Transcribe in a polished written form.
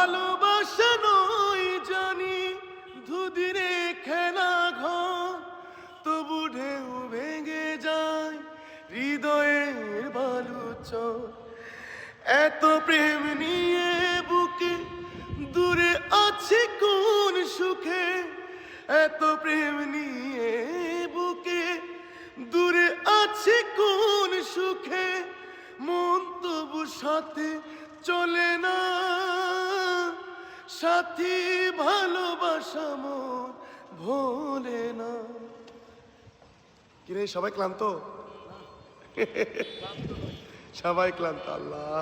ভালোবাসা নয় জানি দুদিনে খেলা ঘর, তবু ঢেউ ভেঙে যায় হৃদয়ের বালুচর। এত প্রেম নিয়ে বুকে দূরে আছে কোন সুখে, এত প্রেম নিয়ে বুকে দূরে আছে কোন সুখে, মন তবু সাথে চলে না, সাথী ভালোবাসা মন ভোলে না। কিরে সবাই ক্লান্ত? সবাই ক্লান্ত। আল্লাহ